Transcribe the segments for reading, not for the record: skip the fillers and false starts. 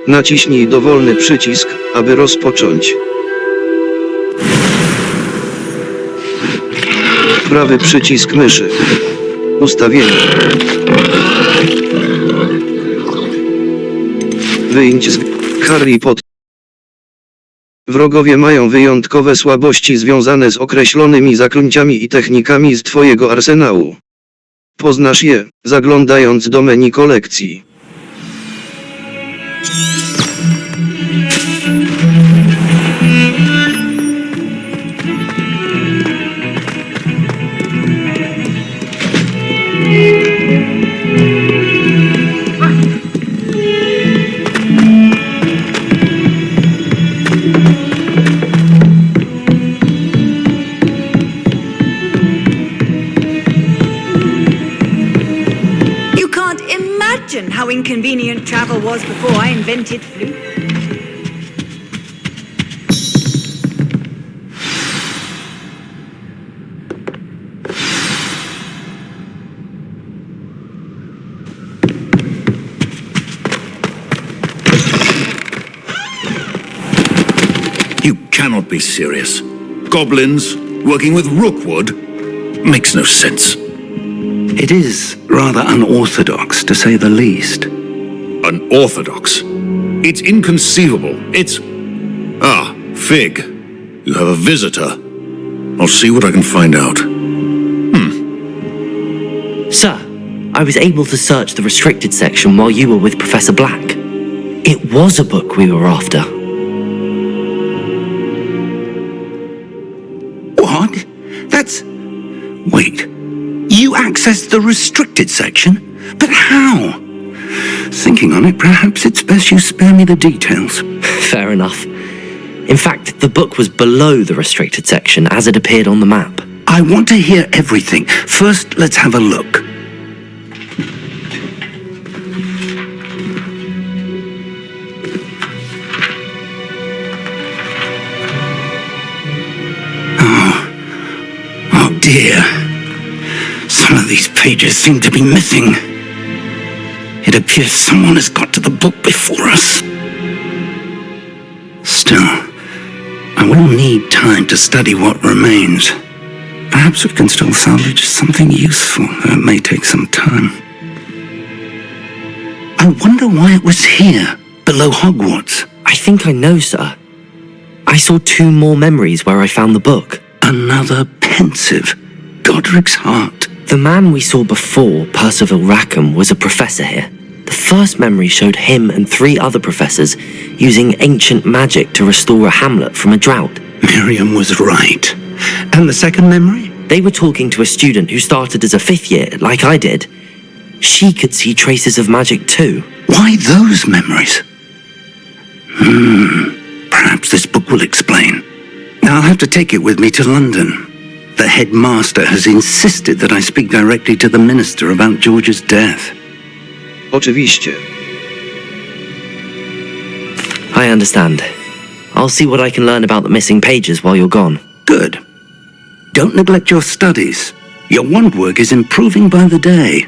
Naciśnij dowolny przycisk, aby rozpocząć. Prawy przycisk myszy. Ustawienia. Wyjdź z Harry Potter. Wrogowie mają wyjątkowe słabości związane z określonymi zaklęciami i technikami z twojego arsenału. Poznasz je, zaglądając do menu kolekcji. How inconvenient travel was before I invented flute. You cannot be serious. Goblins working with Rookwood makes no sense. It is rather unorthodox, to say the least. Unorthodox? It's inconceivable. It's... Ah, Fig. You have a visitor. I'll see what I can find out. Sir, I was able to search the restricted section while you were with Professor Black. It was a book we were after. What? That's... Wait. You accessed the restricted section? But how? Thinking on it, perhaps it's best you spare me the details. Fair enough. In fact, the book was below the restricted section as it appeared on the map. I want to hear everything. First, let's have a look. Oh dear. Some of these pages seem to be missing. It appears someone has got to the book before us. Still, I will need time to study what remains. Perhaps we can still salvage something useful, though it may take some time. I wonder why it was here, below Hogwarts. I think I know, sir. I saw 2 more memories where I found the book. Another pensive. Godric's heart. The man we saw before, Percival Rackham, was a professor here. The first memory showed him and 3 other professors using ancient magic to restore a hamlet from a drought. Miriam was right. And the second memory? They were talking to a student who started as a 5th year, like I did. She could see traces of magic too. Why those memories? Perhaps this book will explain. Now I'll have to take it with me to London. The headmaster has insisted that I speak directly to the minister about George's death. Oczywiście. I understand. I'll see what I can learn about the missing pages while you're gone. Good. Don't neglect your studies. Your wand work is improving by the day.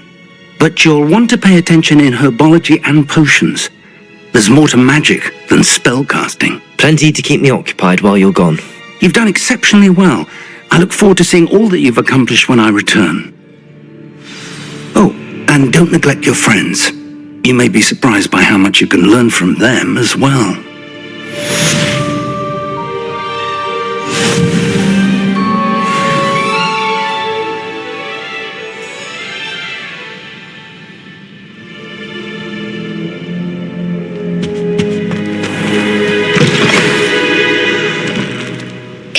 But you'll want to pay attention in herbology and potions. There's more to magic than spellcasting. Plenty to keep me occupied while you're gone. You've done exceptionally well. I look forward to seeing all that you've accomplished when I return. Oh, and don't neglect your friends. You may be surprised by how much you can learn from them as well.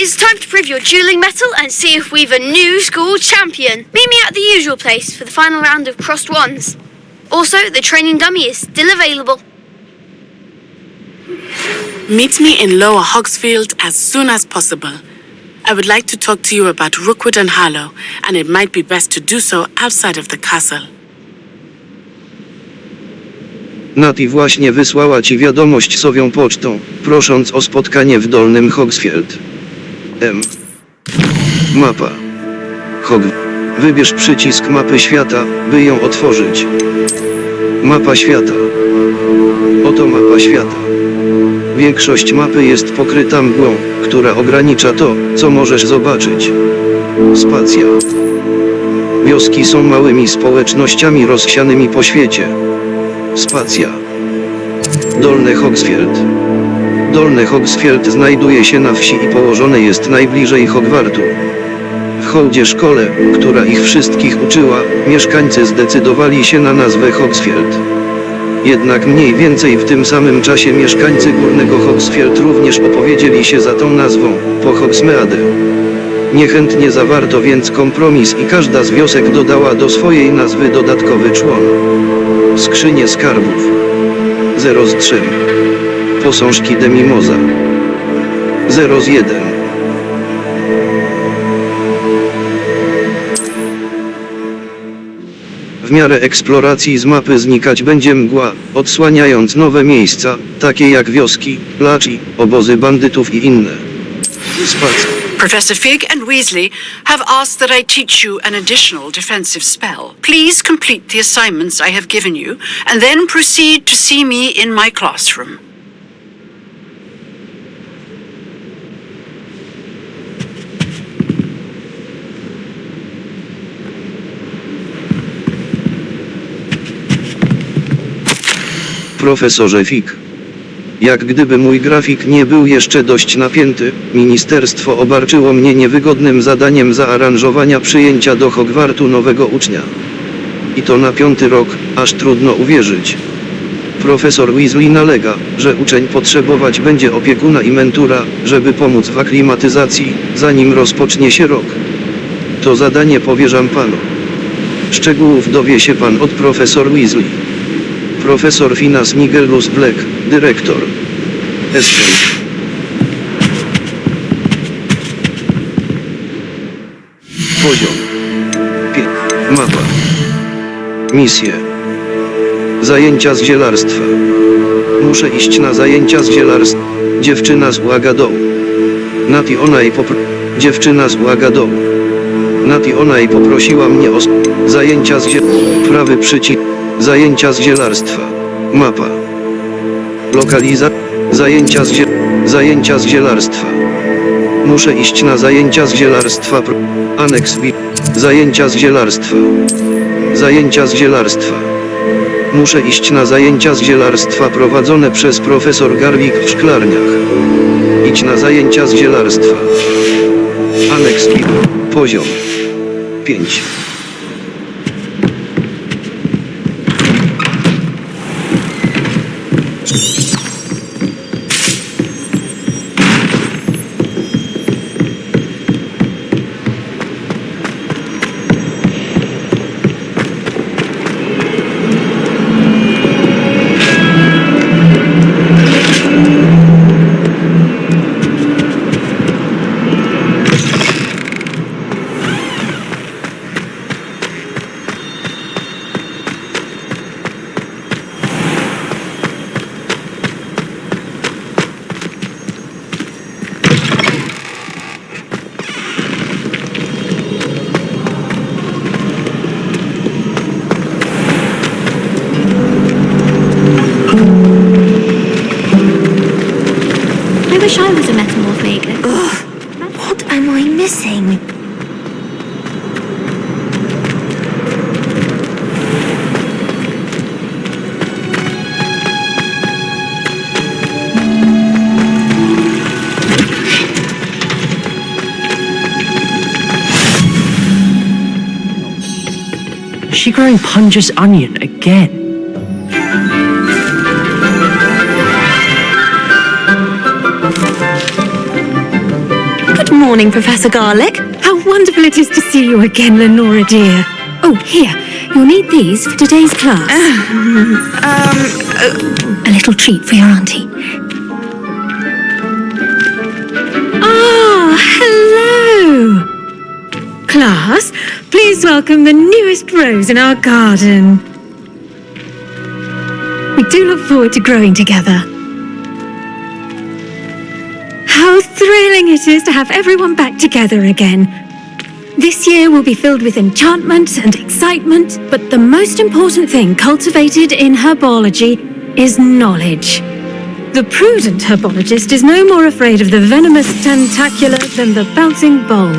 It's time to prove your dueling mettle and see if we've a new school champion. Meet me at the usual place for the final round of crossed wands. Also, the training dummy is still available. Meet me in Lower Hogsfield as soon as possible. I would like to talk to you about Rookwood and Harlow, and it might be best to do so outside of the castle. Nati właśnie wysłała ci wiadomość sowią pocztą, prosząc o spotkanie w Dolnym Hogsfield. Mapa. Wybierz przycisk mapy świata, by ją otworzyć. Mapa świata. Oto mapa świata. Większość mapy jest pokryta mgłą, która ogranicza to, co możesz zobaczyć. Spacja. Wioski są małymi społecznościami rozsianymi po świecie. Spacja. Dolny Hogsfield. Dolny Hogsfield znajduje się na wsi i położone jest najbliżej Hogwartu. W hołdzie szkole, która ich wszystkich uczyła, mieszkańcy zdecydowali się na nazwę Hogsfield. Jednak mniej więcej w tym samym czasie mieszkańcy Górnego Hogsfield również opowiedzieli się za tą nazwą, po Hogsmeade. Niechętnie zawarto więc kompromis i każda z wiosek dodała do swojej nazwy dodatkowy człon. Skrzynie skarbów. 0/3. Posążki Demimoza. 0/1. W miarę eksploracji z mapy znikać będzie mgła, odsłaniając nowe miejsca, takie jak wioski, placi, obozy bandytów i inne. Spacja. Professor Fig and Weasley have asked that I teach you an additional defensive spell. Please complete the assignments I have given you, and then proceed to see me in my classroom. Profesorze Fig. Jak gdyby mój grafik nie był jeszcze dość napięty, ministerstwo obarczyło mnie niewygodnym zadaniem zaaranżowania przyjęcia do Hogwartu nowego ucznia. I to na 5. rok, aż trudno uwierzyć. Profesor Weasley nalega, że uczeń potrzebować będzie opiekuna i mentora, żeby pomóc w aklimatyzacji, zanim rozpocznie się rok. To zadanie powierzam panu. Szczegółów dowie się pan od profesor Weasley. Profesor Finas Nigellus Black, dyrektor. Escape. Poziom. Mapa. Misje. Zajęcia z zielarstwa. Muszę iść na zajęcia z zielarstwa. Dziewczyna z Łagadołu. Nati Onaj Dziewczyna z Łagadołu. Nati Onaj poprosiła mnie o zajęcia z prawy przycisk. Zajęcia z zielarstwa. Mapa. Zajęcia z zielarstwa. Muszę iść na zajęcia z zielarstwa. Aneks B. Zajęcia z zielarstwa. Zajęcia z zielarstwa. Muszę iść na zajęcia z zielarstwa prowadzone przez profesor Garwick w szklarniach. Idź na zajęcia z zielarstwa. Aneks B. Poziom 5. I wish I was a metamorph maker. Ugh, what am I missing? She growing Punja's onion again. Good morning, Professor Garlick. How wonderful it is to see you again, Lenora dear. Oh, here, you'll need these for today's class. A little treat for your auntie. Ah, hello. Class, please welcome the newest rose in our garden. We do look forward to growing together. How thrilling it is to have everyone back together again. This year will be filled with enchantment and excitement, but the most important thing cultivated in herbology is knowledge. The prudent herbologist is no more afraid of the venomous tentacular than the bouncing bulb.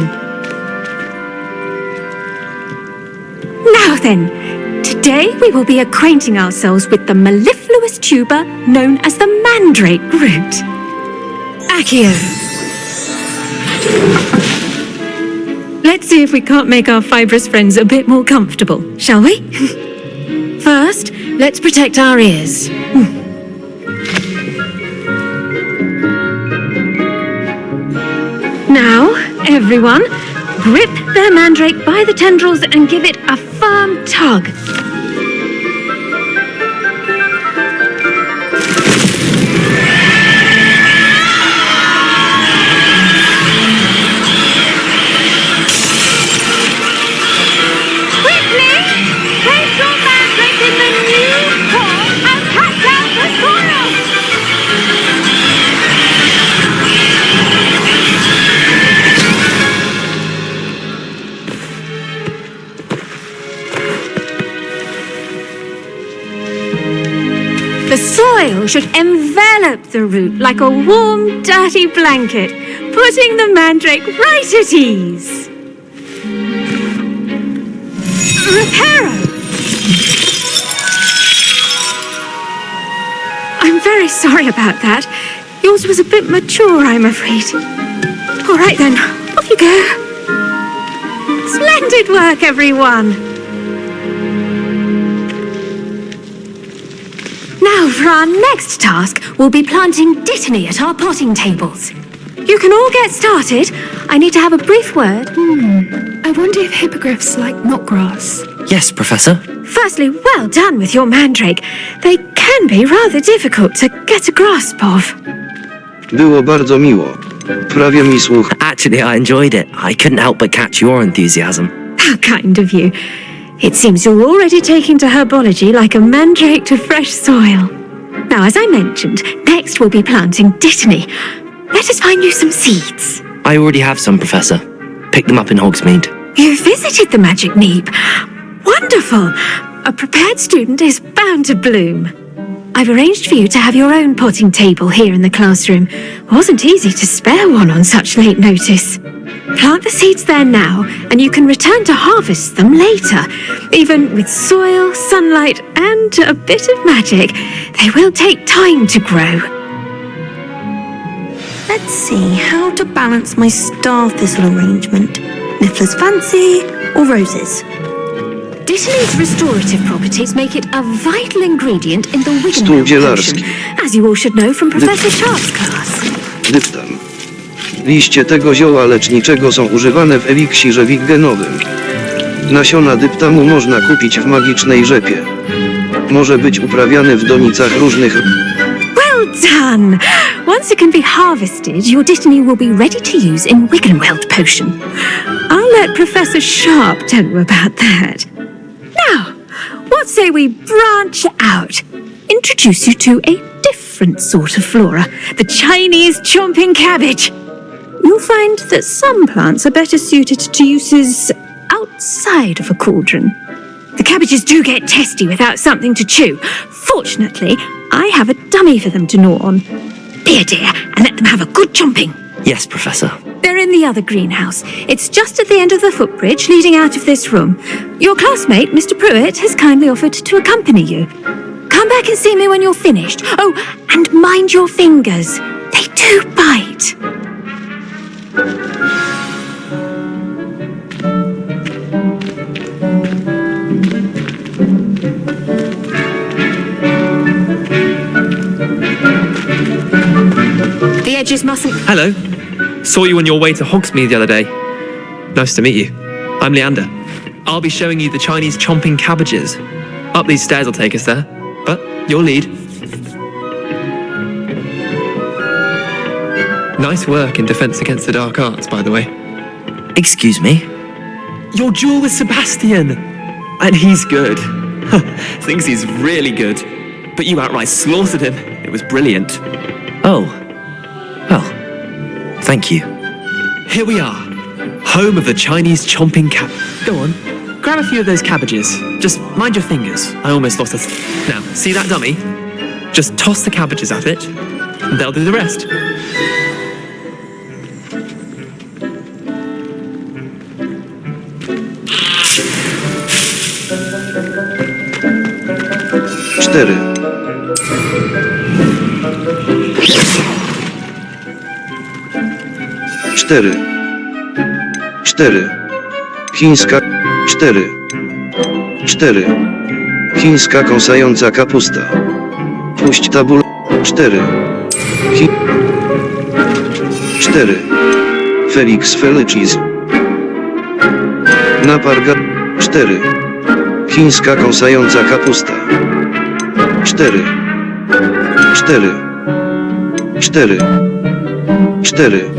Now then, today we will be acquainting ourselves with the mellifluous tuber known as the mandrake root. Accio. Let's see if we can't make our fibrous friends a bit more comfortable, shall we? First, let's protect our ears. Now, everyone, grip their mandrake by the tendrils and give it a firm tug. Quickly, place your mandrake in the new pot and cut down the soil. The soil should envelop the root like a warm, dirty blanket, putting the mandrake right at ease. Reparo! I'm very sorry about that. Yours was a bit mature, I'm afraid. All right then, off you go. Splendid work, everyone. Now, for our next task, we'll be planting dittany at our potting tables. You can all get started. I need to have a brief word. I wonder if hippogriffs like knotgrass. Yes, Professor. Firstly, well done with your mandrake. They can be rather difficult to get a grasp of. Było bardzo miło. Prawie mi słuch. Actually, I enjoyed it. I couldn't help but catch your enthusiasm. How kind of you. It seems you're already taking to herbology like a mandrake to fresh soil. Now, as I mentioned, next we'll be planting dittany. Let us find you some seeds. I already have some, Professor. Picked them up in Hogsmeade. You visited the Magic Neep. Wonderful. A prepared student is bound to bloom. I've arranged for you to have your own potting table here in the classroom. Wasn't easy to spare one on such late notice. Plant the seeds there now, and you can return to harvest them later. Even with soil, sunlight, and a bit of magic, they will take time to grow. Let's see how to balance my star thistle arrangement. Niffler's fancy or roses? Dittany's restorative properties make it a vital ingredient in the Stół Wiggenweld dzielarski. potion, as you all should know from Professor Sharp's class. Dyptam. Liście tego zioła leczniczego są używane w eliksirze wiggenowym. Nasiona dyptamu można kupić w magicznej rzepie. Może być uprawiany w donicach różnych... Well done! Once it can be harvested, your dittany will be ready to use in Wiggenweld potion. I'll let Professor Sharp tell you about that. Now, what say we branch out? Introduce you to a different sort of flora, the Chinese chomping cabbage. You'll find that some plants are better suited to uses outside of a cauldron. The cabbages do get testy without something to chew. Fortunately, I have a dummy for them to gnaw on. Be a dear and let them have a good chomping. Yes, Professor. They're in the other greenhouse. It's just at the end of the footbridge leading out of this room. Your classmate, Mr. Pruitt, has kindly offered to accompany you. Come back and see me when you're finished. Oh, and mind your fingers. They do bite. The edges mustn't... Hello. Saw you on your way to Hogsmeade the other day. Nice to meet you. I'm Leander. I'll be showing you the Chinese chomping cabbages. Up these stairs will take us there. But your lead. Nice work in Defense Against the Dark Arts, by the way. Excuse me? Your duel with Sebastian. And he's good. Thinks he's really good. But you outright slaughtered him. It was brilliant. Oh. Well, thank you. Here we are. Home of the Chinese chomping cab. Go on. Grab a few of those cabbages. Just mind your fingers. I almost lost a... Now, see that dummy? Just toss the cabbages at it, and they'll do the rest. Cztery. Cztery. Cztery. Chińska. Cztery. Cztery. Chińska kąsająca kapusta. Puść tabul. Cztery. Cztery. Felix Felicis. Naparga. Cztery. Chińska kąsająca kapusta. Cztery. Cztery. Cztery. Cztery.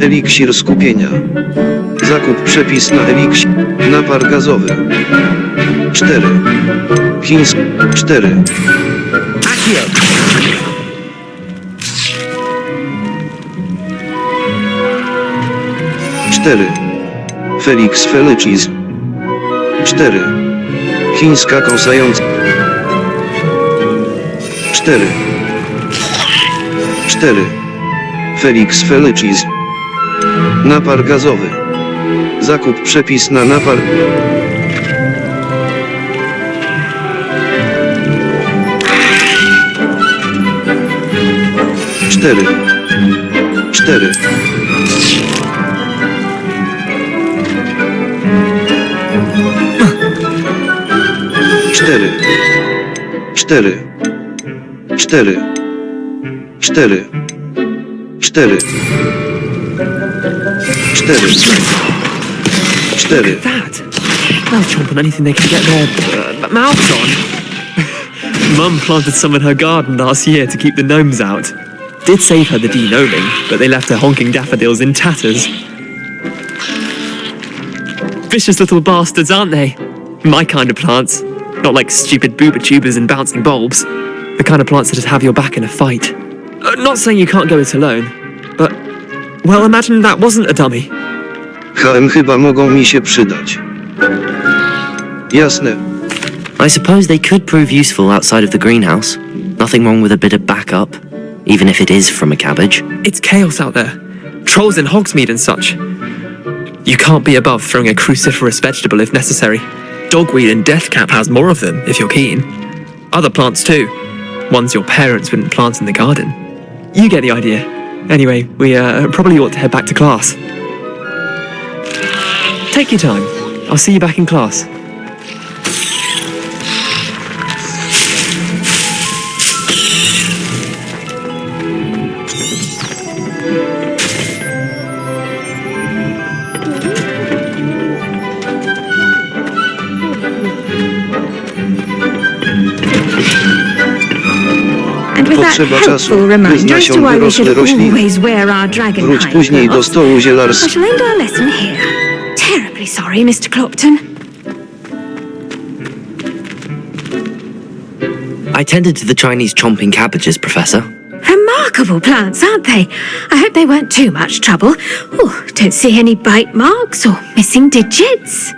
Eliksir skupienia. Zakup przepis na eliksir. Napar gazowy. Cztery. Chiński. Cztery. Akio! Cztery. Felix Felicis. Cztery. Chińska kąsająca. Cztery. Cztery. Felix Felicis. Napar gazowy. Zakup przepis na napar. Cztery. Cztery. Cztery. Cztery. Cztery. Cztery. Cztery. Cztery. Cztery. That! They'll chomp on anything they can get their mouths on. Mum planted some in her garden last year to keep the gnomes out. Did save her the de-gnoming, but they left her honking daffodils in tatters. Vicious little bastards, aren't they? My kind of plants. Not like stupid booba tubers and bouncing bulbs. The kind of plants that just have your back in a fight. Not saying you can't go it alone, but... Well, imagine that wasn't a dummy. Chyba mogą mi się przydać. Jasne. I suppose they could prove useful outside of the greenhouse. Nothing wrong with a bit of backup, even if it is from a cabbage. It's chaos out there. Trolls in Hogsmeade and such. You can't be above throwing a cruciferous vegetable if necessary. Dogweed and deathcap has more of them, if you're keen. Other plants too. Ones your parents wouldn't plant in the garden. You get the idea. Anyway, we probably ought to head back to class. Take your time. I'll see you back in class. And with that Potrzeba czasu, helpful by z reminder as to nasion why we wyrosły should rośliny. always wear our dragon Wróć hide później do gloves, stołu I zielarskiego. shall end our lesson here. Terribly sorry, Mr. Clopton. I tended to the Chinese chomping cabbages, Professor. Remarkable plants, aren't they? I hope they weren't too much trouble. Oh, don't see any bite marks or missing digits.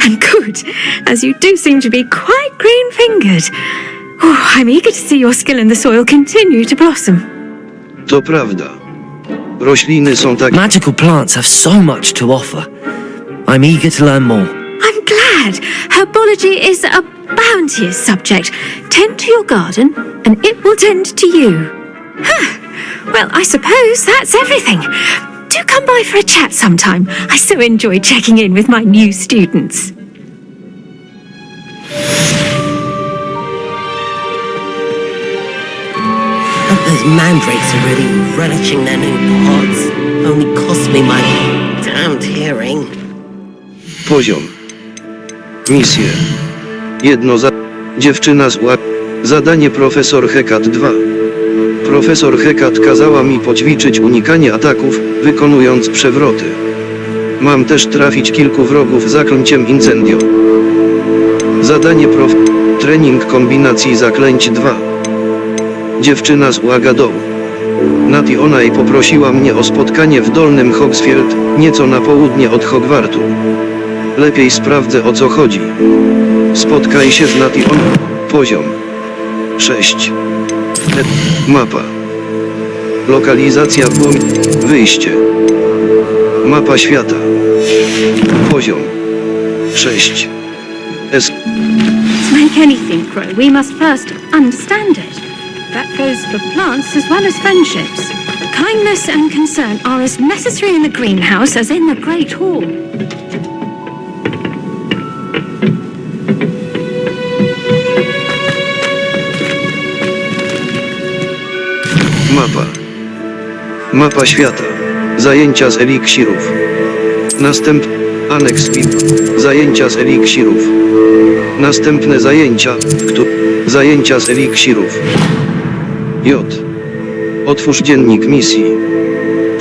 And good, as you do seem to be quite green-fingered. Oh, I'm eager to see your skill in the soil continue to blossom. To prawda. Rośliny są tak... Magical plants have so much to offer. I'm eager to learn more. I'm glad. Herbology is a bounteous subject. Tend to your garden, and it will tend to you. Well, I suppose that's everything. Do come by for a chat sometime. I so enjoy checking in with my new students. Those mandrakes are really relishing their new pods. Only cost me my damned hearing. Poziom. Misję. Jedno za... Dziewczyna zła. Zadanie profesor Hecat 2. Profesor Hecat kazała mi poćwiczyć unikanie ataków, wykonując przewroty. Mam też trafić kilku wrogów zaklęciem incendio. Zadanie Trening kombinacji zaklęć 2. Dziewczyna z Łagadołu. Nationaj poprosiła mnie o spotkanie w Dolnym Hogsfield, nieco na południe od Hogwartu. Lepiej sprawdzę, o co chodzi. Spotkaj się z Nation. Poziom. 6. Mapa. Lokalizacja wyjście. Mapa świata. Poziom. 6. S. To make anything grow, we must first understand it. That goes for plants as well as friendships. Kindness and concern are as necessary in the greenhouse as in the Great Hall. Mapa. Mapa świata. Zajęcia z eliksirów. Aneks PIP. Zajęcia z eliksirów. Następne zajęcia, zajęcia z eliksirów. J. Otwórz dziennik misji.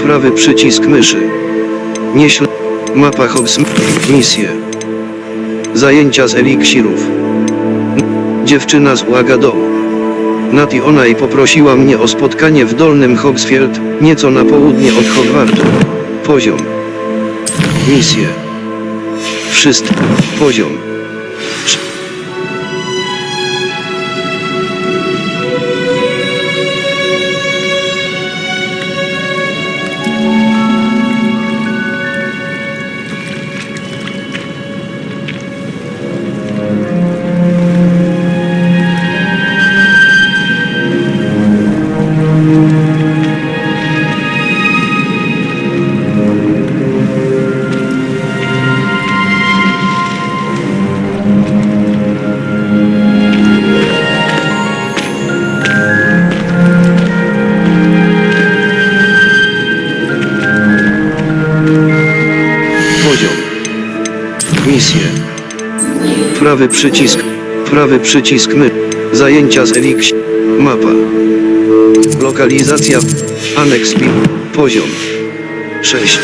Prawy przycisk myszy. Mapa Hogwarts. Misje. Zajęcia z eliksirów. Dziewczyna z Łagadołu. Nati Onaj poprosiła mnie o spotkanie w Dolnym Hogsfield, nieco na południe od Hogwartu. Poziom. Misje. Wszystko. Poziom. Misje. Prawy przycisk my. Zajęcia z eliksir. Mapa. Lokalizacja. Aneks PIP. Poziom. 6.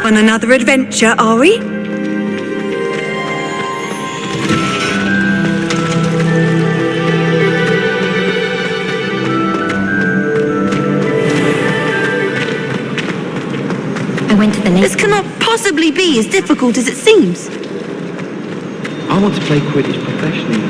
On another adventure, are we? I went to the This cannot possibly be as difficult as it seems. I want to play Quidditch professionally.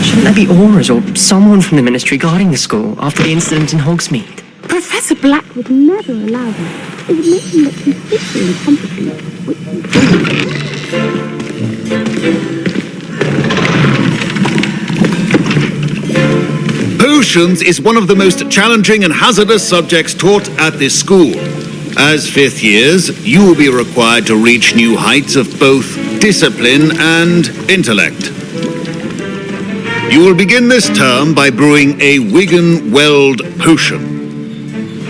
Shouldn't there be auras or someone from the ministry guarding the school after the incident in Hogsmeade? Professor Black would never allow that. It would make him look completely incompetent, which Potions is one of the most challenging and hazardous subjects taught at this school. As fifth years, you will be required to reach new heights of both discipline and intellect. You will begin this term by brewing a Wiggenweld potion.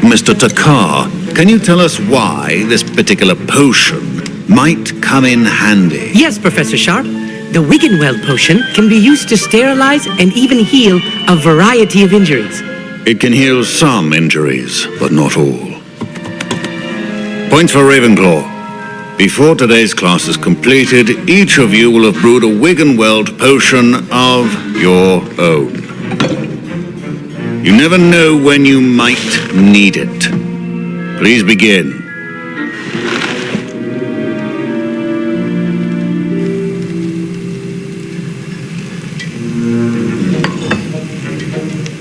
Mr. Takar, can you tell us why this particular potion might come in handy? Yes, Professor Sharp. The Wiggenweld potion can be used to sterilize and even heal a variety of injuries. It can heal some injuries, but not all. Points for Ravenclaw. Before today's class is completed, each of you will have brewed a Wiggenweld potion of your own. You never know when you might need it. Please begin.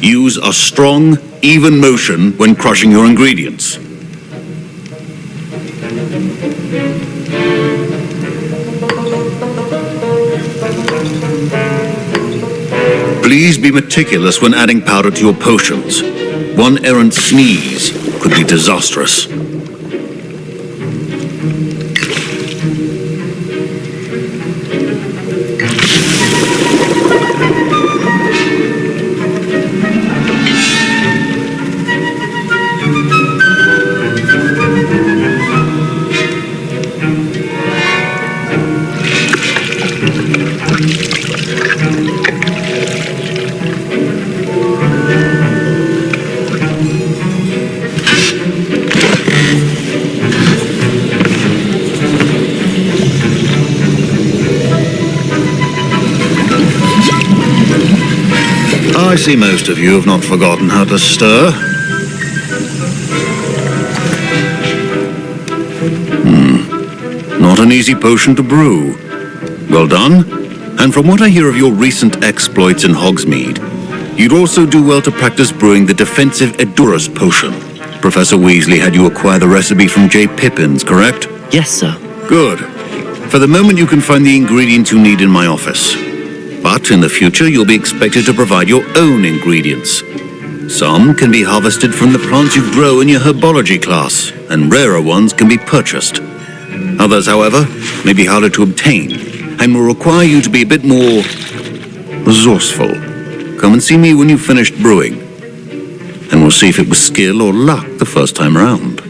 Use a strong, even motion when crushing your ingredients. Please be meticulous when adding powder to your potions. One errant sneeze could be disastrous. I see most of you have not forgotten how to stir. Not an easy potion to brew. Well done. And from what I hear of your recent exploits in Hogsmeade, you'd also do well to practice brewing the defensive Edurus potion. Professor Weasley had you acquire the recipe from J. Pippins, correct? Yes, sir. Good. For the moment, you can find the ingredients you need in my office. But in the future, you'll be expected to provide your own ingredients. Some can be harvested from the plants you grow in your herbology class, and rarer ones can be purchased. Others, however, may be harder to obtain, and will require you to be a bit more resourceful. Come and see me when you've finished brewing, and we'll see if it was skill or luck the first time around.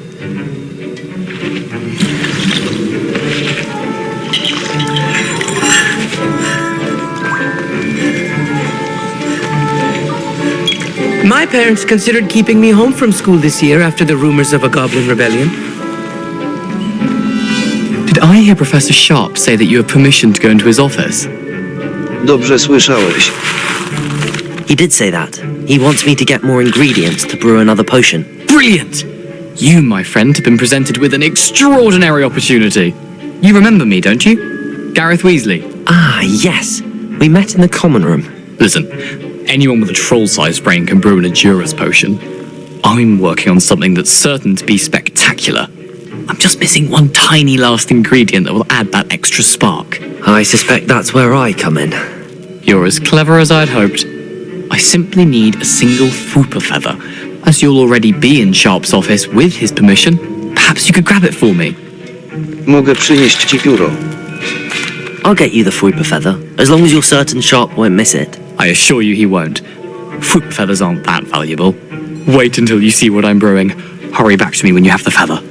My parents considered keeping me home from school this year after the rumors of a goblin rebellion. Did I hear Professor Sharp say that you have permission to go into his office? Dobrze słyszałeś. He did say that. He wants me to get more ingredients to brew another potion. Brilliant! You, my friend, have been presented with an extraordinary opportunity. You remember me, don't you? Gareth Weasley. Ah, yes. We met in the common room. Listen, anyone with a troll-sized brain can brew an Edurus potion. I'm working on something that's certain to be spectacular. I'm just missing one tiny last ingredient that will add that extra spark. I suspect that's where I come in. You're as clever as I'd hoped. I simply need a single Fooper feather. As you'll already be in Sharp's office with his permission, perhaps you could grab it for me. Mogę przynieść ci pióro. I'll get you the Fooper feather, as long as you're certain Sharp won't miss it. I assure you he won't. Fooper feathers aren't that valuable. Wait until you see what I'm brewing. Hurry back to me when you have the feather.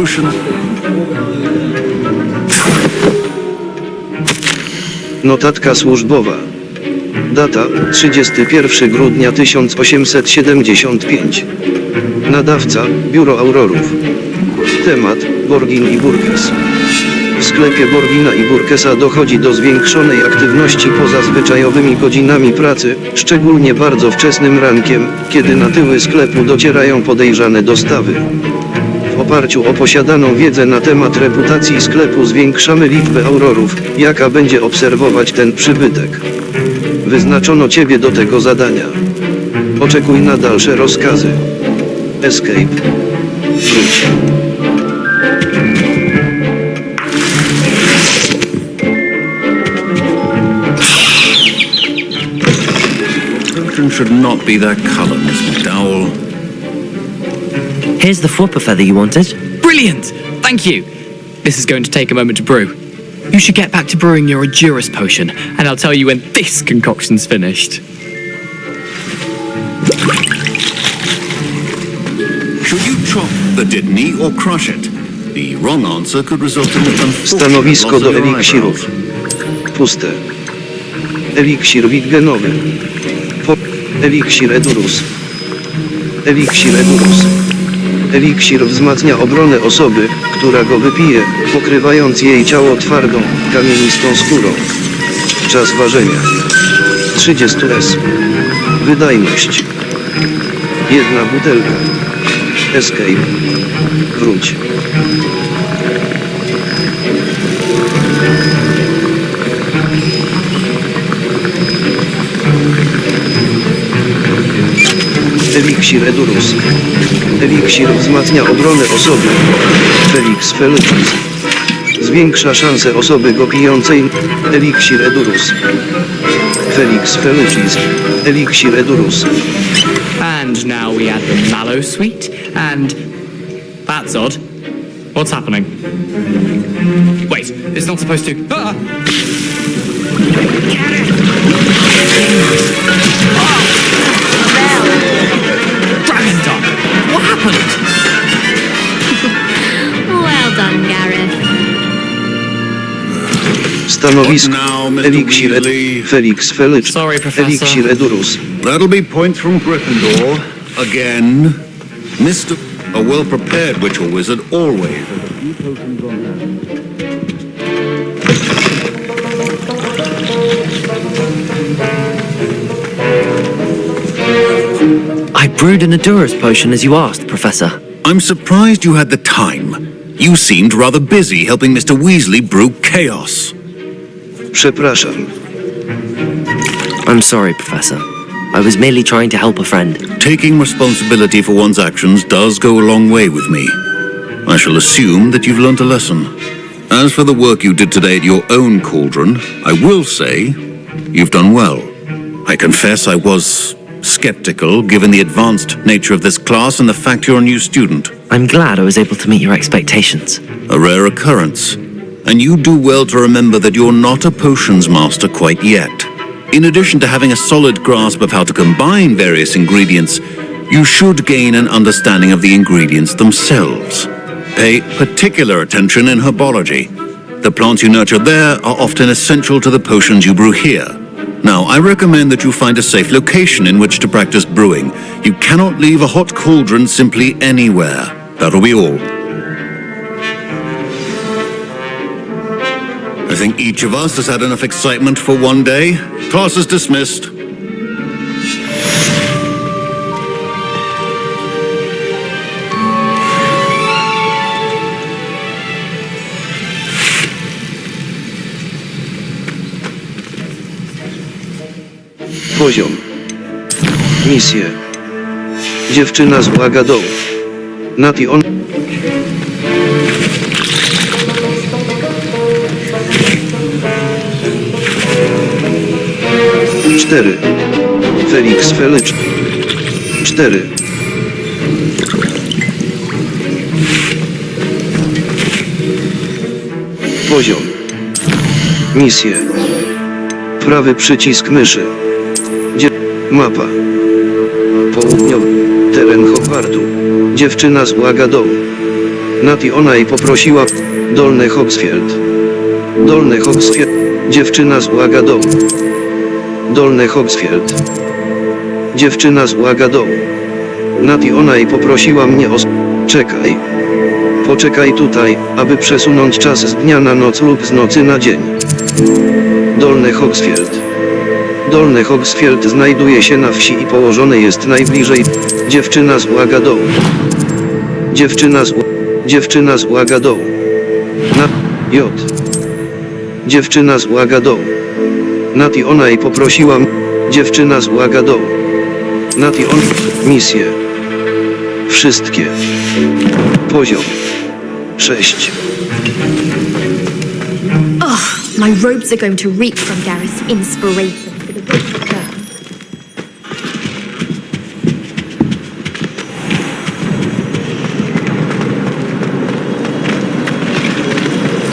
potion. Notatka służbowa. Data 31 grudnia 1875. Nadawca Biuro Aurorów. Temat Borgin i Burgess. W sklepie Borgina i Burgessa dochodzi do zwiększonej aktywności poza zwyczajowymi godzinami pracy, szczególnie bardzo wczesnym rankiem, kiedy na tyły sklepu docierają podejrzane dostawy. W oparciu o posiadaną wiedzę na temat reputacji sklepu zwiększamy liczbę aurorów, jaka będzie obserwować ten przybytek. Wyznaczono ciebie do tego zadania. Oczekuj na dalsze rozkazy. Escape. Wróć. Potion should not be that color, Miss McDowell. Here's the flopper feather you wanted. Brilliant! Thank you. This is going to take a moment to brew. You should get back to brewing your Endurance potion, and I'll tell you when this concoction's finished. Should you chop the Didney or crush it? The wrong answer could result in an unfortunate Stanowisko loss do of your eliksirów. eyebrows. Puste. Eliksir wittgenowy. Eliksir edurus. Eliksir edurus. Eliksir wzmacnia obronę osoby, która go wypije, pokrywając jej ciało twardą, kamienistą skórą. Czas ważenia 30 s. Wydajność. Jedna butelka. Escape. Wróć. Eliksir edurus. Eliksir wzmacnia obronę osoby. Felix Felicis. Zwiększa szanse osoby go pijącej. Eliksir edurus. Felix Felicis. Eliksir edurus. And now we add the mallow sweet, and... That's odd. What's happening? Wait, it's not supposed to... Ah! Dragon Dog! What happened? Well done, Gareth. Stanowisko. What now, Mr. Eliksir Weasley? Felix Felicis. Sorry, Professor. Eliksir edurus. That'll be points from Gryffindor. Again. Mr. A well-prepared witch or wizard always. I brewed an Endurance potion as you asked, Professor. I'm surprised you had the time. You seemed rather busy helping Mr. Weasley brew chaos. Przepraszam. I'm sorry, Professor. I was merely trying to help a friend. Taking responsibility for one's actions does go a long way with me. I shall assume that you've learnt a lesson. As for the work you did today at your own cauldron, I will say you've done well. I confess I was skeptical given the advanced nature of this class and the fact you're a new student. I'm glad I was able to meet your expectations. A rare occurrence. And you do well to remember that you're not a potions master quite yet. In addition to having a solid grasp of how to combine various ingredients, you should gain an understanding of the ingredients themselves. Pay particular attention in herbology. The plants you nurture there are often essential to the potions you brew here. Now, I recommend that you find a safe location in which to practice brewing. You cannot leave a hot cauldron simply anywhere. That'll be all. I think each of us has had enough excitement for one day. Class is dismissed. Poziom. Misję. Dziewczyna z Łagadą. Nation. Cztery. Felix Felicis. 4. Poziom. Misję. Prawy przycisk myszy. Mapa. Południowy. Teren Hogwartu. Dziewczyna z Łagadą. Nati ona i poprosiła. Dolny Hogsfield. Dolny Hogsfield. Dziewczyna z Łagadołu. Dolny Hogsfield. Dziewczyna z Łagadołu. Nati ona i poprosiła mnie o... Czekaj. Poczekaj tutaj, aby przesunąć czas z dnia na noc lub z nocy na dzień. Dolny Hogsfield. Dolny Hogsfield znajduje się na wsi i położony jest najbliżej. Dziewczyna z Łagadołu. Dziewczyna z Łagadołu. Na J. Dziewczyna z Łagadołu. Nati ona i poprosiłam. Dziewczyna z Łagadołu. Nati on. Misję. Wszystkie. Poziom 6. My robes are going to reek from Gareth's inspiration for the great return.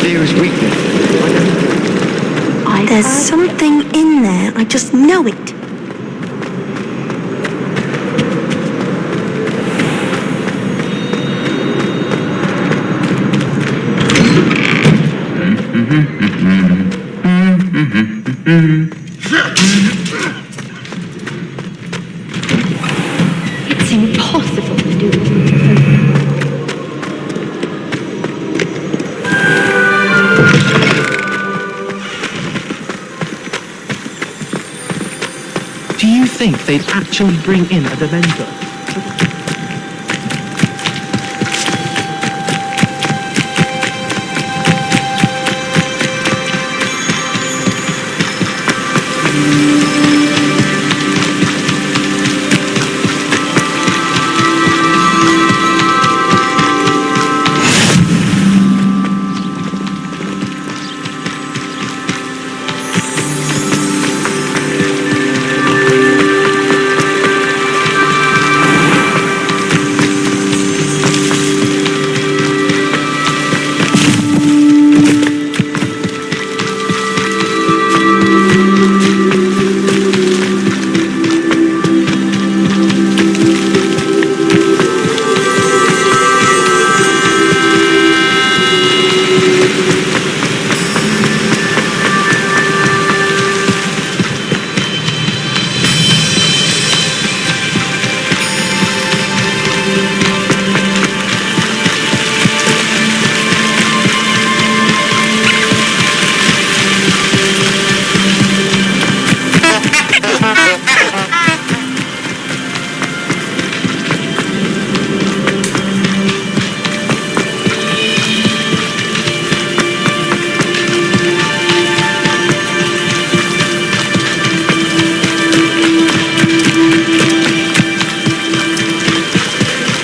There is weakness. There's something in there. I just know it. It's impossible to do it. Do you think they'd actually bring in a Dementor?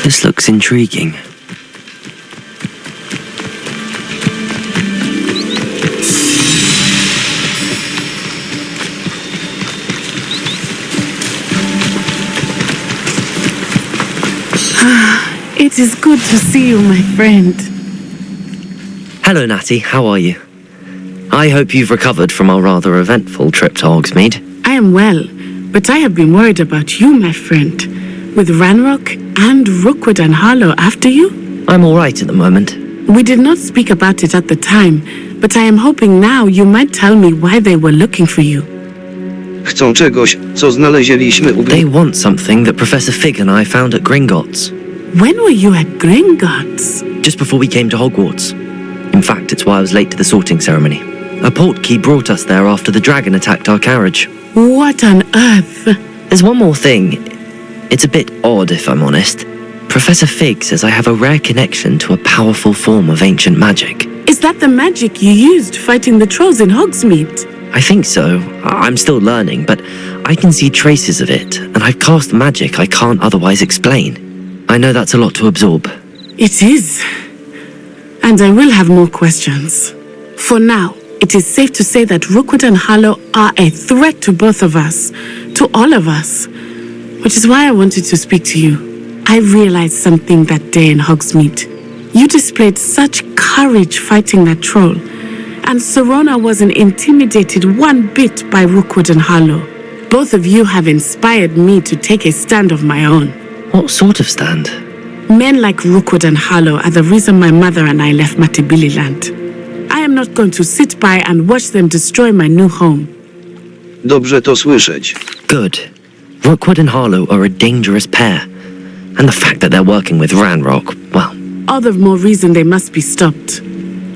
This looks intriguing. It is good to see you, my friend. Hello, Natty. How are you? I hope you've recovered from our rather eventful trip to Hogsmeade. I am well, but I have been worried about you, my friend. With Ranrock and Rookwood and Harlow after you? I'm all right at the moment. We did not speak about it at the time, but I am hoping now you might tell me why they were looking for you. Chcą czegoś, co znaleźliśmy u They want something that Professor Fig and I found at Gringotts. When were you at Gringotts? Just before we came to Hogwarts. In fact, it's why I was late to the sorting ceremony. A portkey brought us there after the dragon attacked our carriage. What on earth? There's one more thing. It's a bit odd, if I'm honest. Professor Fig says I have a rare connection to a powerful form of ancient magic. Is that the magic you used fighting the trolls in Hogsmeade? I think so. I'm still learning, but I can see traces of it, and I've cast magic I can't otherwise explain. I know that's a lot to absorb. It is. And I will have more questions. For now, it is safe to say that Rookwood and Harlow are a threat to both of us, to all of us, which is why I wanted to speak to you. I realized something that day in Hogsmeade. You displayed such courage fighting that troll, and Serona wasn't intimidated one bit by Rookwood and Harlow. Both of you have inspired me to take a stand of my own. What sort of stand? Men like Rookwood and Harlow are the reason my mother and I left Matibili I am not going to sit by and watch them destroy my new home. Dobrze to słyszeć. Good. Rookwood and Harlow are a dangerous pair. And the fact that they're working with Ranrock, well... All the more reason they must be stopped.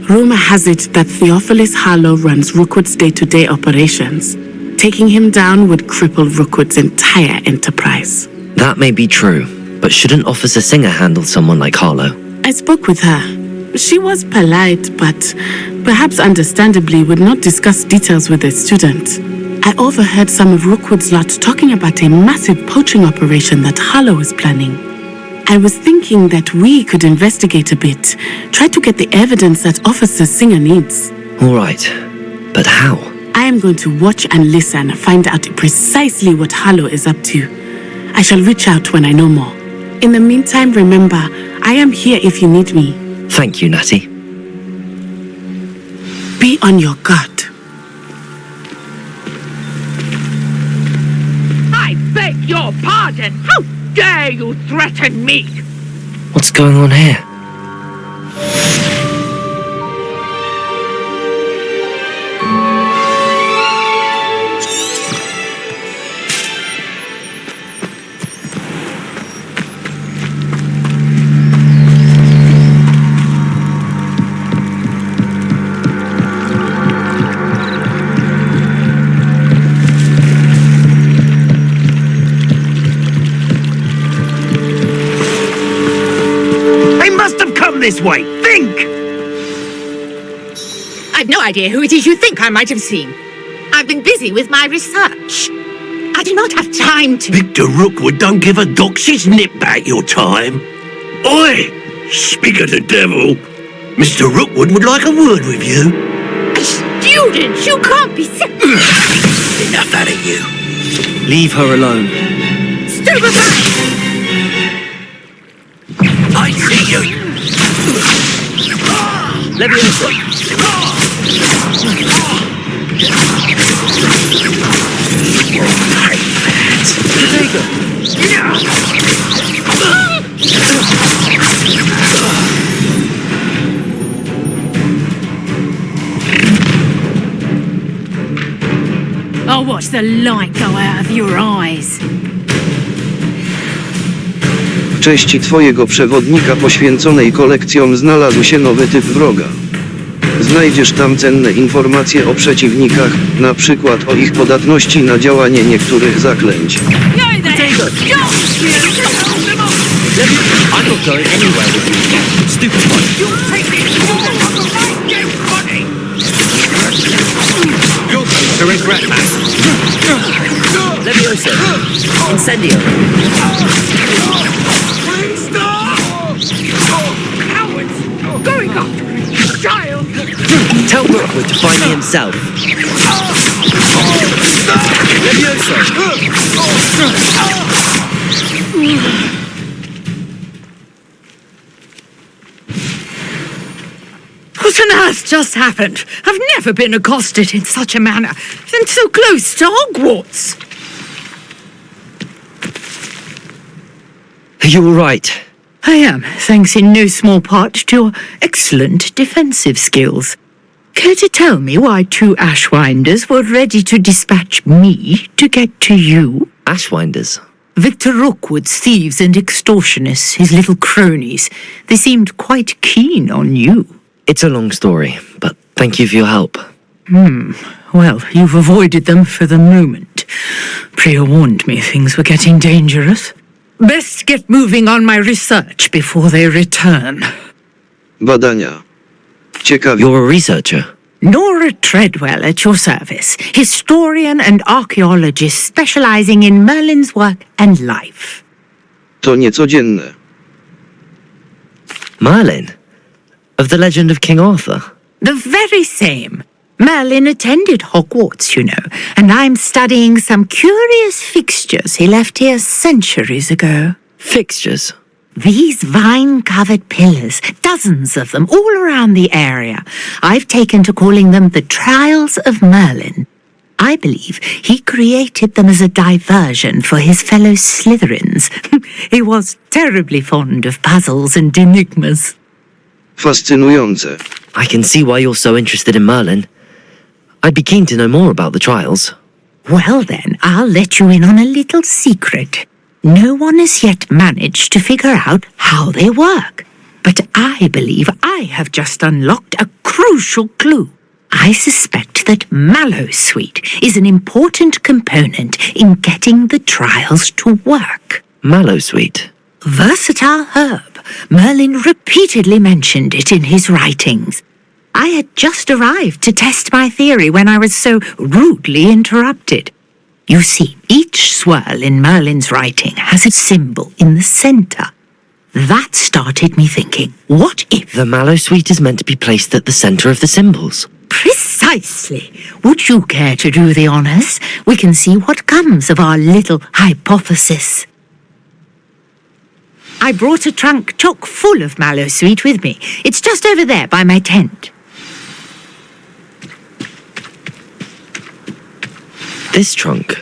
Rumor has it that Theophilus Harlow runs Rookwood's day-to-day operations. Taking him down would cripple Rookwood's entire enterprise. That may be true, but shouldn't Officer Singer handle someone like Harlow? I spoke with her. She was polite, but perhaps understandably would not discuss details with a student. I overheard some of Rookwood's lot talking about a massive poaching operation that Harlow is planning. I was thinking that we could investigate a bit, try to get the evidence that Officer Singer needs. All right, but how? I am going to watch and listen, find out precisely what Harlow is up to. I shall reach out when I know more. In the meantime, remember, I am here if you need me. Thank you, Natty. Be on your guard. I beg your pardon! How dare you threaten me? What's going on here? This way. Think! I've no idea who it is you think I might have seen. I've been busy with my research. I do not have time to... Victor Rookwood don't give a doxy's nip back your time. Oi! Speak of the devil. Mr. Rookwood would like a word with you. Students, you can't be sick. Enough out of you. Leave her alone. Stupefy! I see you. Leviosa! I'll watch the light go out of your eyes. W cześci twojego przewodnika poświęconej kolekcjom znalazł się nowy typ wroga. Znajdziesz tam cenne informacje o przeciwnikach, na przykład o ich podatności na działanie niektórych zaklęć. I'm not going anywhere with you. Stupid one. You're going to regret that. Leviosa. Incendio. Going after a child! Tell Rookwood to find me himself. Leviosa. What on earth just happened? I've never been accosted in such a manner, and so close to Hogwarts. Are you all right? I am, thanks in no small part to your excellent defensive skills. Care to tell me why two Ashwinders were ready to dispatch me to get to you? Ashwinders? Victor Rookwood's thieves and extortionists, his little cronies. They seemed quite keen on you. It's a long story, but thank you for your help. Well, you've avoided them for the moment. Priya warned me things were getting dangerous. Best get moving on my research before they return. Badania. Ciekawie. You're a researcher? Nora Treadwell at your service, historian and archaeologist specializing in Merlin's work and life. To niecodzienne. Merlin? Of the legend of King Arthur? The very same. Merlin attended Hogwarts, you know, and I'm studying some curious fixtures he left here centuries ago. Fixtures? These vine-covered pillars, dozens of them, all around the area. I've taken to calling them the Trials of Merlin. I believe he created them as a diversion for his fellow Slytherins. He was terribly fond of puzzles and enigmas. Fascynujące. I can see why you're so interested in Merlin. I'd be keen to know more about the trials. Well then, I'll let you in on a little secret. No one has yet managed to figure out how they work. But I believe I have just unlocked a crucial clue. I suspect that Mallowsweet is an important component in getting the trials to work. Mallowsweet? Versatile herb. Merlin repeatedly mentioned it in his writings. I had just arrived to test my theory when I was so rudely interrupted. You see, each swirl in Merlin's writing has a symbol in the center. That started me thinking, what if... The Mallowsweet is meant to be placed at the center of the symbols. Precisely. Would you care to do the honors? We can see what comes of our little hypothesis. I brought a trunk chock full of Mallowsweet with me. It's just over there by my tent. This trunk?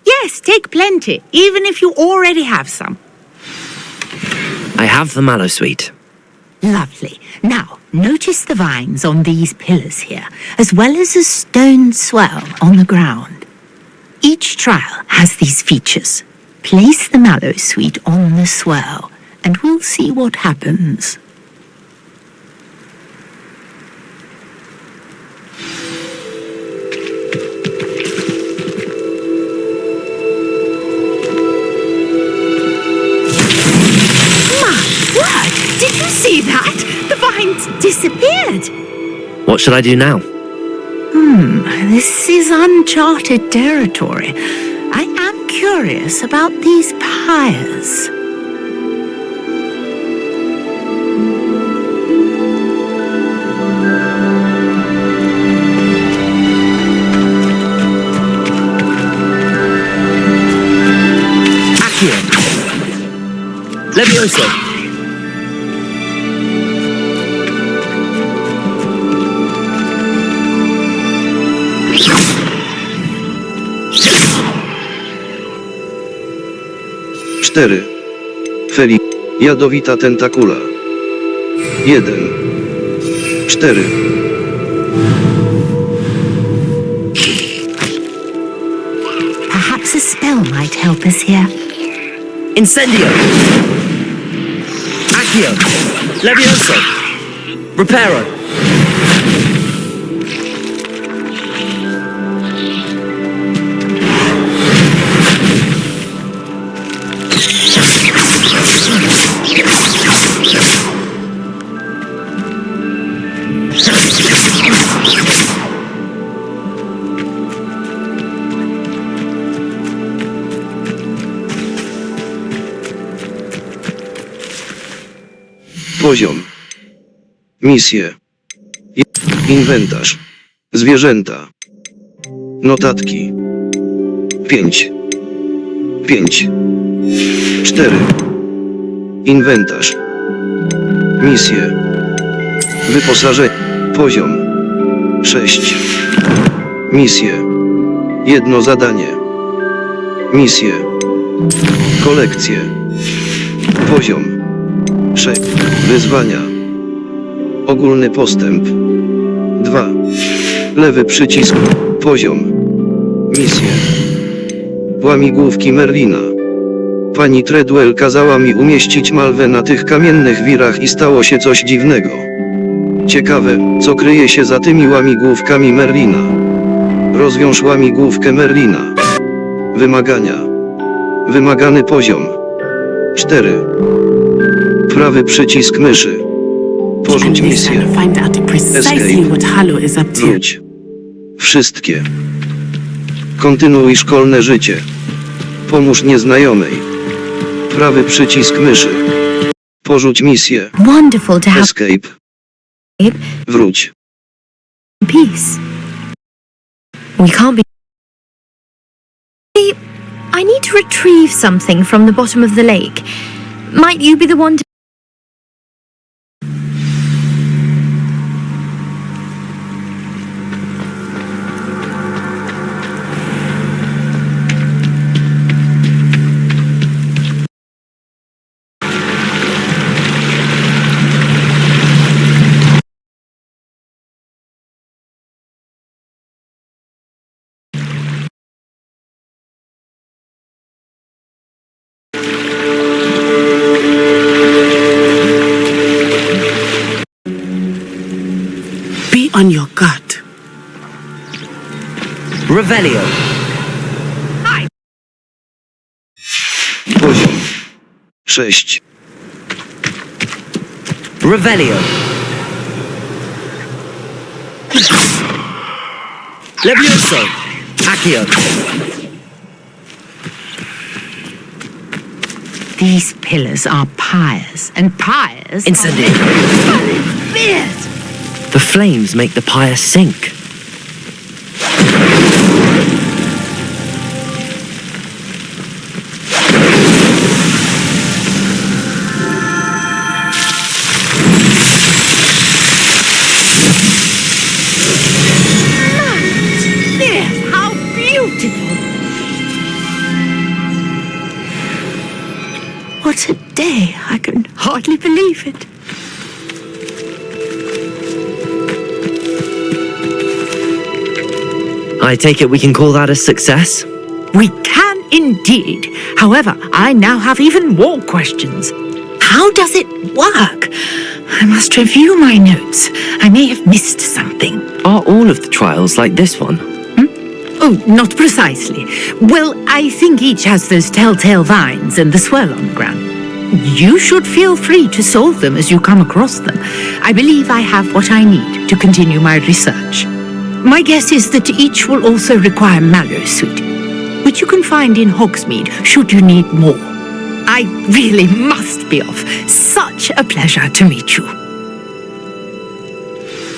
Yes, take plenty, even if you already have some. I have the Mallowsweet. Lovely. Now, notice the vines on these pillars here, as well as a stone swell on the ground. Each trial has these features. Place the Mallowsweet on the swell, and we'll see what happens. Did you see that? The vines disappeared. What should I do now? This is uncharted territory. I am curious about these pyres. Accio. Levioso. Cztery. Feli. Jadowita tentakula. 1. 4. Perhaps a spell might help us here. Incendio. Accio. Levioso. Reparo. Poziom. Misje. Inwentarz. Zwierzęta. Notatki. 5. 5. 4. Inwentarz. Misje. Wyposażenie. Poziom. 6. Misje. Jedno zadanie. Misje. Kolekcje. Poziom. 6. Wyzwania. Ogólny postęp. 2. Lewy przycisk. Poziom. Misje. Łamigłówki Merlina. Pani Treadwell kazała mi umieścić malwę na tych kamiennych wirach i stało się coś dziwnego. Ciekawe, co kryje się za tymi łamigłówkami Merlina. Rozwiąż łamigłówkę Merlina. Wymagania. Wymagany poziom. 4. Prawy przycisk myszy. Porzuć misję. Escape. Wróć. Wszystkie. Kontynuuj szkolne życie. Pomóż nieznajomej. Prawy przycisk myszy. Porzuć misję. Wonderful to have Escape. Wróć. peace. We can't be... I need to retrieve something from the bottom of the lake. Might you be the one to... on your gut. Revelio. Poziom 6. Revelio. Levioso. Accio. These pillars are pyres, and pyres... Incendio. The flames make the pyre sink. How beautiful! What a day! I can hardly believe it. I take it we can call that a success? We can indeed. However, I now have even more questions. How does it work? I must review my notes. I may have missed something. Are all of the trials like this one? Oh, not precisely. Well, I think each has those telltale vines and the swirl on the ground. You should feel free to solve them as you come across them. I believe I have what I need to continue my research. My guess is that each will also require Mallow Sweet, which you can find in Hogsmeade should you need more. I really must be off. Such a pleasure to meet you.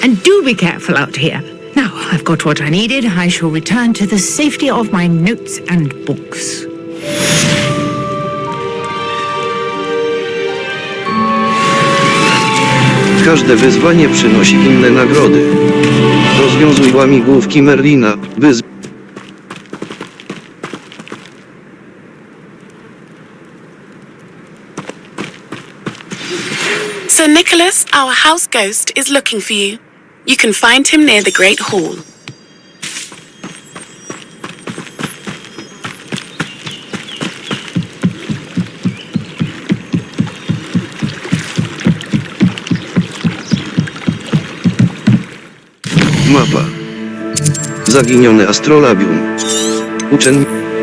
And do be careful out here. Now I've got what I needed, I shall return to the safety of my notes and books. Każde wyzwanie przynosi inne nagrody. Rozwiązuj łamigłówki Merlina, by Sir Nicholas, our house ghost, is looking for you. You can find him near the Great Hall. Mapa. Zaginione astrolabium.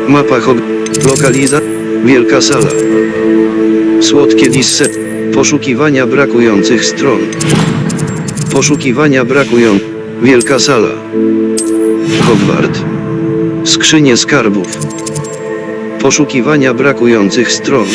Mapa Lokaliza. Wielka sala. Słodkie disse. Poszukiwania brakujących stron. Poszukiwania Wielka sala. Hogwart. Skrzynie skarbów. Poszukiwania brakujących stron.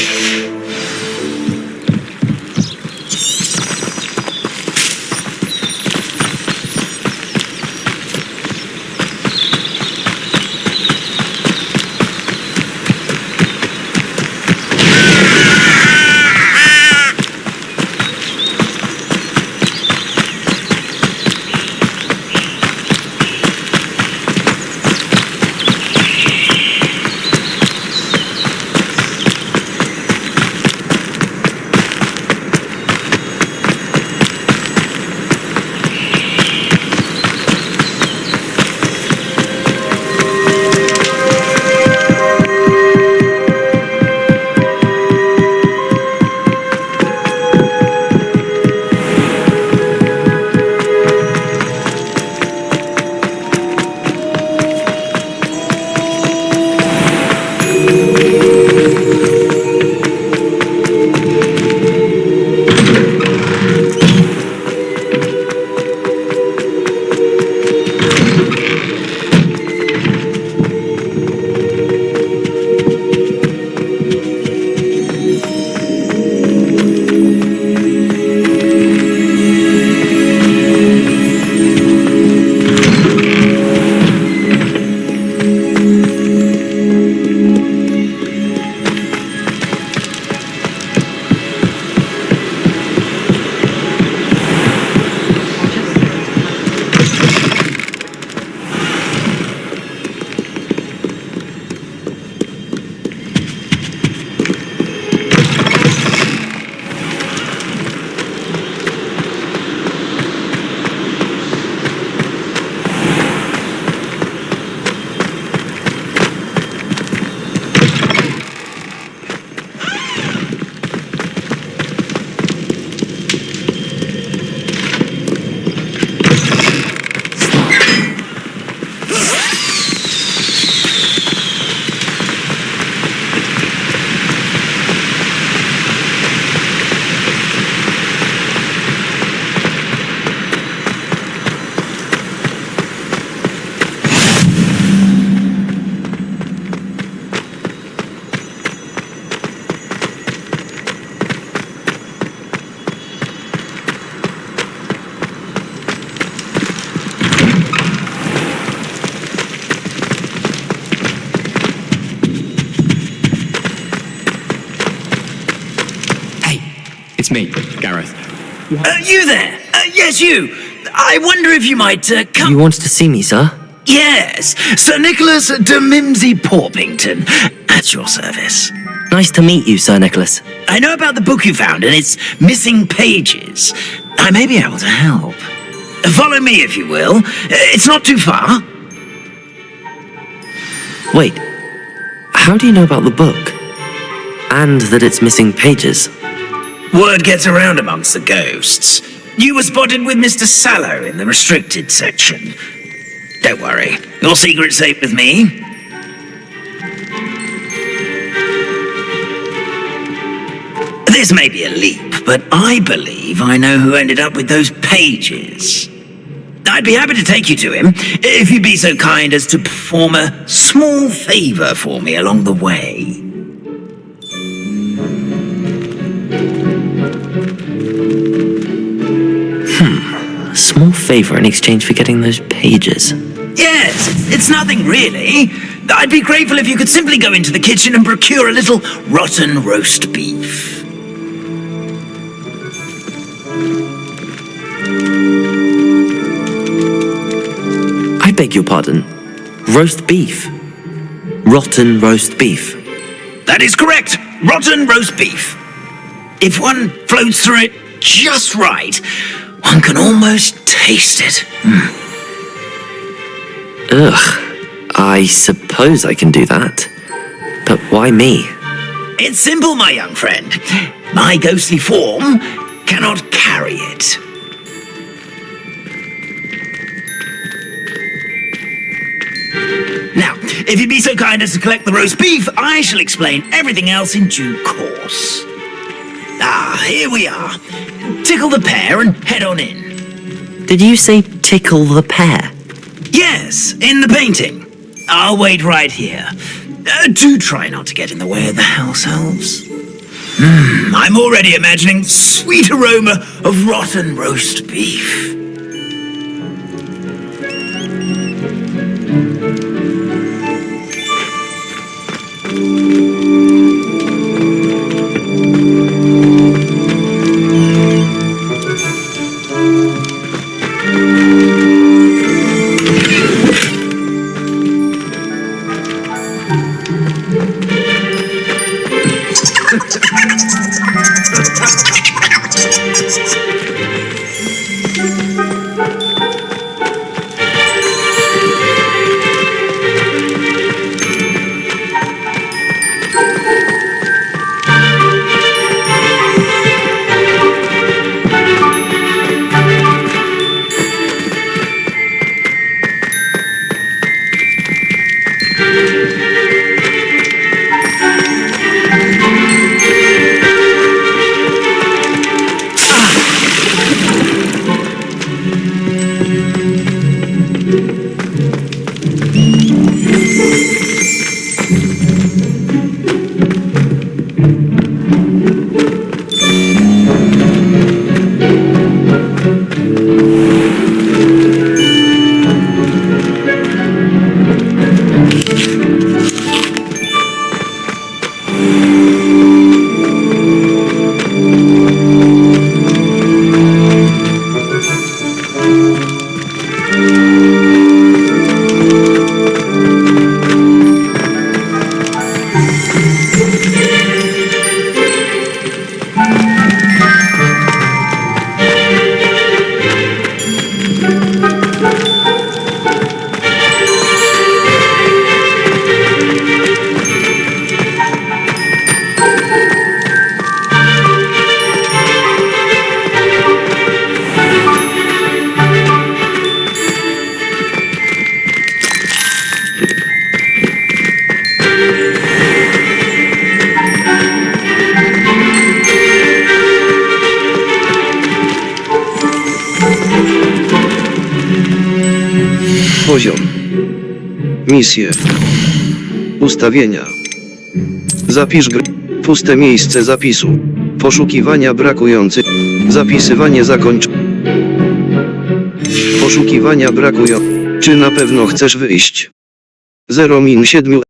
It's me, Gareth. You there? Yes, you. I wonder if you might come... You want to see me, sir? Yes, Sir Nicholas de Mimsy Porpington, at your service. Nice to meet you, Sir Nicholas. I know about the book you found and its missing pages. I may be able to help. Follow me, if you will. It's not too far. Wait, how do you know about the book? And that it's missing pages? Word gets around amongst the ghosts. You were spotted with Mr. Sallow in the restricted section. Don't worry, your secret's safe with me. This may be a leap, but I believe I know who ended up with those pages. I'd be happy to take you to him, if you'd be so kind as to perform a small favor for me along the way. A small favor in exchange for getting those pages. Yes, it's nothing really. I'd be grateful if you could simply go into the kitchen and procure a little rotten roast beef. I beg your pardon. Roast beef. Rotten roast beef. That is correct. Rotten roast beef. If one floats through it just right, one can almost taste it. Ugh. I suppose I can do that. But why me? It's simple, my young friend. My ghostly form cannot carry it. Now, if you'd be so kind as to collect the roast beef, I shall explain everything else in due course. Ah, here we are. Tickle the pear and head on in. Did you say tickle the pear? Yes, in the painting. I'll wait right here. Do try not to get in the way of the house elves. I'm already imagining the sweet aroma of rotten roast beef. Poziom. Misje. Ustawienia. Zapisz gry. Puste miejsce zapisu. Poszukiwania brakujących. Zapisywanie poszukiwania brakujących. Czy na pewno chcesz wyjść? 0-7